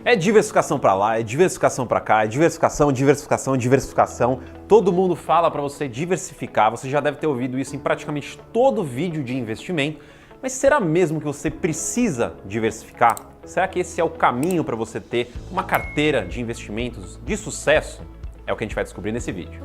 É diversificação para lá, é diversificação para cá, é diversificação, diversificação, diversificação. Todo mundo fala para você diversificar, você já deve ter ouvido isso em praticamente todo vídeo de investimento. Mas será mesmo que você precisa diversificar? Será que esse é o caminho para você ter uma carteira de investimentos de sucesso? É o que a gente vai descobrir nesse vídeo.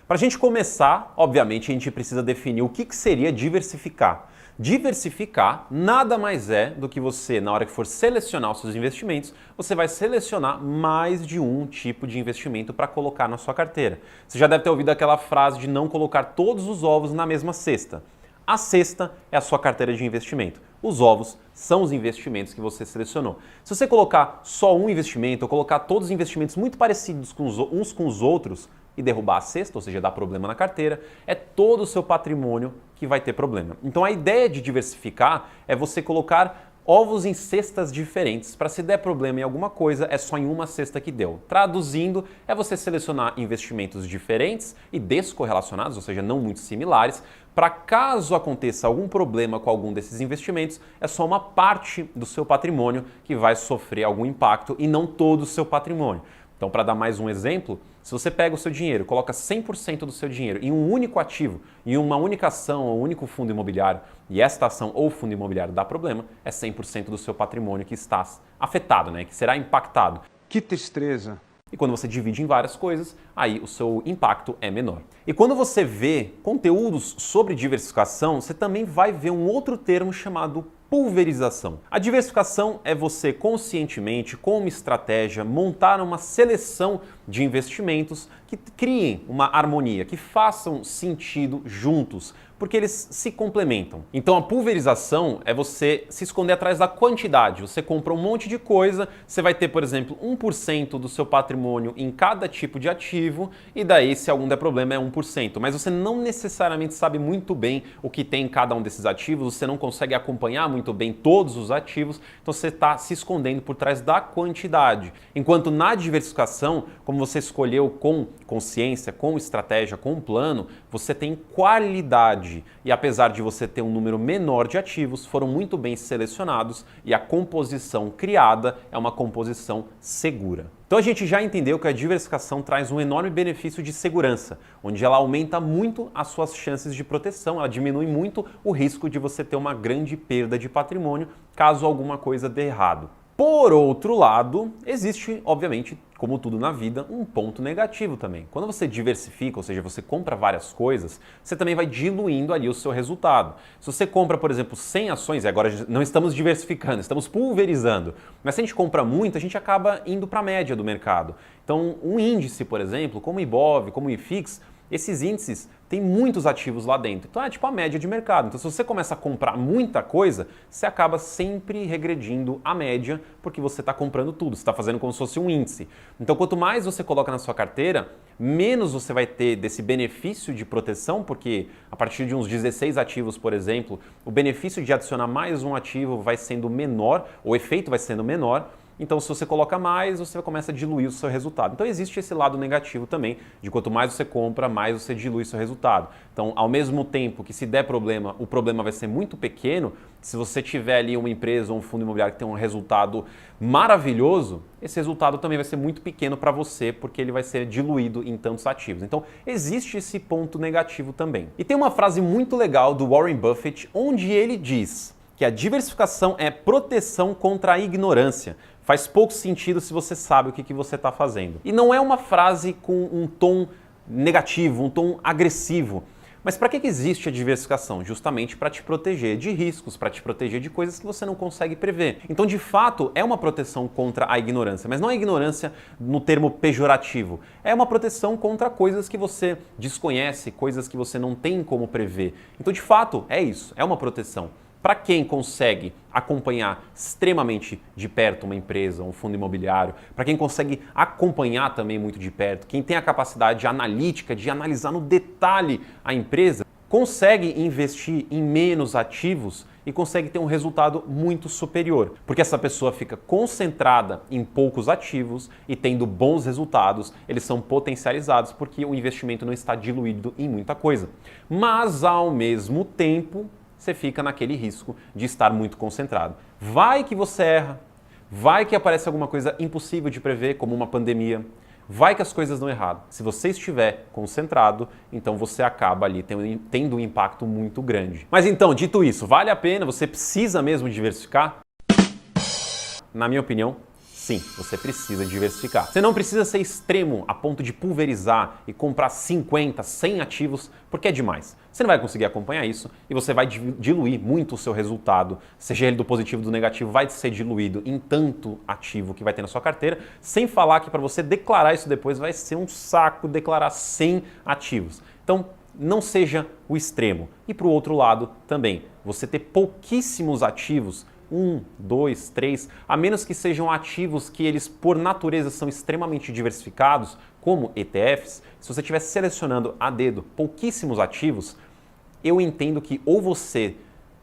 Para a gente começar, obviamente, a gente precisa definir o que seria diversificar. Diversificar nada mais é do que você, na hora que for selecionar os seus investimentos, você vai selecionar mais de um tipo de investimento para colocar na sua carteira. Você já deve ter ouvido aquela frase de não colocar todos os ovos na mesma cesta. A cesta é a sua carteira de investimento. Os ovos são os investimentos que você selecionou. Se você colocar só um investimento ou colocar todos os investimentos muito parecidos uns com os outros e derrubar a cesta, ou seja, dar problema na carteira, é todo o seu patrimônio que vai ter problema. Então a ideia de diversificar é você colocar ovos em cestas diferentes para se der problema em alguma coisa, é só em uma cesta que deu. Traduzindo, é você selecionar investimentos diferentes e descorrelacionados, ou seja, não muito similares, para caso aconteça algum problema com algum desses investimentos, é só uma parte do seu patrimônio que vai sofrer algum impacto e não todo o seu patrimônio. Então, para dar mais um exemplo, se você pega o seu dinheiro, coloca 100% do seu dinheiro em um único ativo, em uma única ação ou um único fundo imobiliário, e esta ação ou fundo imobiliário dá problema, é 100% do seu patrimônio que está afetado, que será impactado. Que tristeza! E quando você divide em várias coisas, aí o seu impacto é menor. E quando você vê conteúdos sobre diversificação, você também vai ver um outro termo chamado pulverização. A diversificação é você conscientemente, com uma estratégia, montar uma seleção de investimentos que criem uma harmonia, que façam sentido juntos, porque eles se complementam. Então a pulverização é você se esconder atrás da quantidade. Você compra um monte de coisa, você vai ter, por exemplo, 1% do seu patrimônio em cada tipo de ativo, e daí, se algum der problema, é 1%. Mas você não necessariamente sabe muito bem o que tem em cada um desses ativos, você não consegue acompanhar muito bem todos os ativos, então você está se escondendo por trás da quantidade. Enquanto na diversificação, como você escolheu com consciência, com estratégia, com plano, você tem qualidade. E apesar de você ter um número menor de ativos, foram muito bem selecionados e a composição criada é uma composição segura. Então a gente já entendeu que a diversificação traz um enorme benefício de segurança, onde ela aumenta muito as suas chances de proteção, ela diminui muito o risco de você ter uma grande perda de patrimônio caso alguma coisa dê errado. Por outro lado, existe, obviamente, como tudo na vida, um ponto negativo também. Quando você diversifica, ou seja, você compra várias coisas, você também vai diluindo ali o seu resultado. Se você compra, por exemplo, 100 ações, e agora não estamos diversificando, estamos pulverizando, mas se a gente compra muito, a gente acaba indo para a média do mercado. Então, um índice, por exemplo, como o Ibov, como o IFIX, esses índices têm muitos ativos lá dentro. Então é tipo a média de mercado. Então se você começa a comprar muita coisa, você acaba sempre regredindo a média porque você está comprando tudo, você está fazendo como se fosse um índice. Então quanto mais você coloca na sua carteira, menos você vai ter desse benefício de proteção, porque a partir de uns 16 ativos, por exemplo, o benefício de adicionar mais um ativo vai sendo menor, o efeito vai sendo menor. Então, se você coloca mais, você começa a diluir o seu resultado. Então, existe esse lado negativo também, de quanto mais você compra, mais você dilui o seu resultado. Então, ao mesmo tempo que se der problema, o problema vai ser muito pequeno, se você tiver ali uma empresa ou um fundo imobiliário que tem um resultado maravilhoso, esse resultado também vai ser muito pequeno para você, porque ele vai ser diluído em tantos ativos. Então, existe esse ponto negativo também. E tem uma frase muito legal do Warren Buffett, onde ele diz que a diversificação é proteção contra a ignorância. Faz pouco sentido se você sabe o que você está fazendo. E não é uma frase com um tom negativo, um tom agressivo. Mas para que existe a diversificação? Justamente para te proteger de riscos, para te proteger de coisas que você não consegue prever. Então, de fato, é uma proteção contra a ignorância, mas não é ignorância no termo pejorativo. É uma proteção contra coisas que você desconhece, coisas que você não tem como prever. Então, de fato, é isso, é uma proteção. Para quem consegue acompanhar extremamente de perto uma empresa, um fundo imobiliário, para quem consegue acompanhar também muito de perto, quem tem a capacidade analítica de analisar no detalhe a empresa, consegue investir em menos ativos e consegue ter um resultado muito superior. Porque essa pessoa fica concentrada em poucos ativos e tendo bons resultados, eles são potencializados porque o investimento não está diluído em muita coisa. Mas, ao mesmo tempo, você fica naquele risco de estar muito concentrado. Vai que você erra, vai que aparece alguma coisa impossível de prever, como uma pandemia, vai que as coisas dão errado. Se você estiver concentrado, então você acaba ali tendo um impacto muito grande. Mas então, dito isso, vale a pena? Você precisa mesmo diversificar? Na minha opinião, sim, você precisa diversificar. Você não precisa ser extremo a ponto de pulverizar e comprar 50, 100 ativos, porque é demais. Você não vai conseguir acompanhar isso e você vai diluir muito o seu resultado, seja ele do positivo ou do negativo, vai ser diluído em tanto ativo que vai ter na sua carteira, sem falar que para você declarar isso depois vai ser um saco declarar 100 ativos. Então, não seja o extremo. E para o outro lado também, você ter pouquíssimos ativos, 1, 2, 3, a menos que sejam ativos que eles por natureza são extremamente diversificados, como ETFs, se você estiver selecionando a dedo pouquíssimos ativos, eu entendo que ou você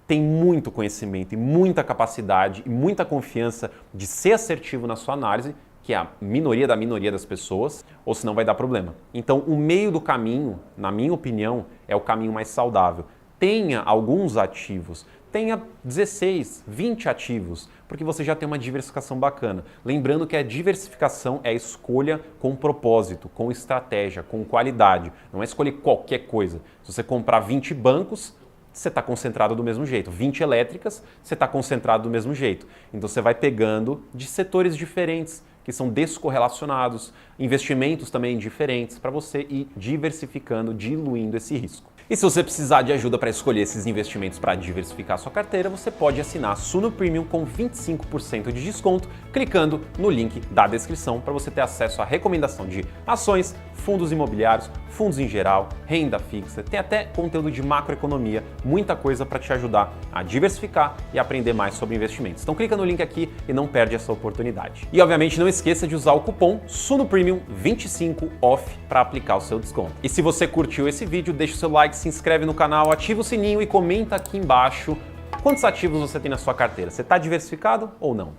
tem muito conhecimento e muita capacidade e muita confiança de ser assertivo na sua análise, que é a minoria da minoria das pessoas, ou senão vai dar problema. Então, o meio do caminho, na minha opinião, é o caminho mais saudável. Tenha alguns ativos, tenha 16, 20 ativos, porque você já tem uma diversificação bacana. Lembrando que a diversificação é a escolha com propósito, com estratégia, com qualidade. Não é escolher qualquer coisa. Se você comprar 20 bancos, você está concentrado do mesmo jeito. 20 elétricas, você está concentrado do mesmo jeito. Então você vai pegando de setores diferentes, que são descorrelacionados, investimentos também diferentes, para você ir diversificando, diluindo esse risco. E se você precisar de ajuda para escolher esses investimentos para diversificar sua carteira, você pode assinar a Suno Premium com 25% de desconto, clicando no link da descrição para você ter acesso à recomendação de ações, fundos imobiliários, fundos em geral, renda fixa, tem até conteúdo de macroeconomia, muita coisa para te ajudar a diversificar e aprender mais sobre investimentos. Então clica no link aqui e não perde essa oportunidade. E obviamente não esqueça de usar o cupom Suno Premium 25 OFF para aplicar o seu desconto. E se você curtiu esse vídeo, deixa o seu like, se inscreve no canal, ativa o sininho e comenta aqui embaixo quantos ativos você tem na sua carteira. Você está diversificado ou não?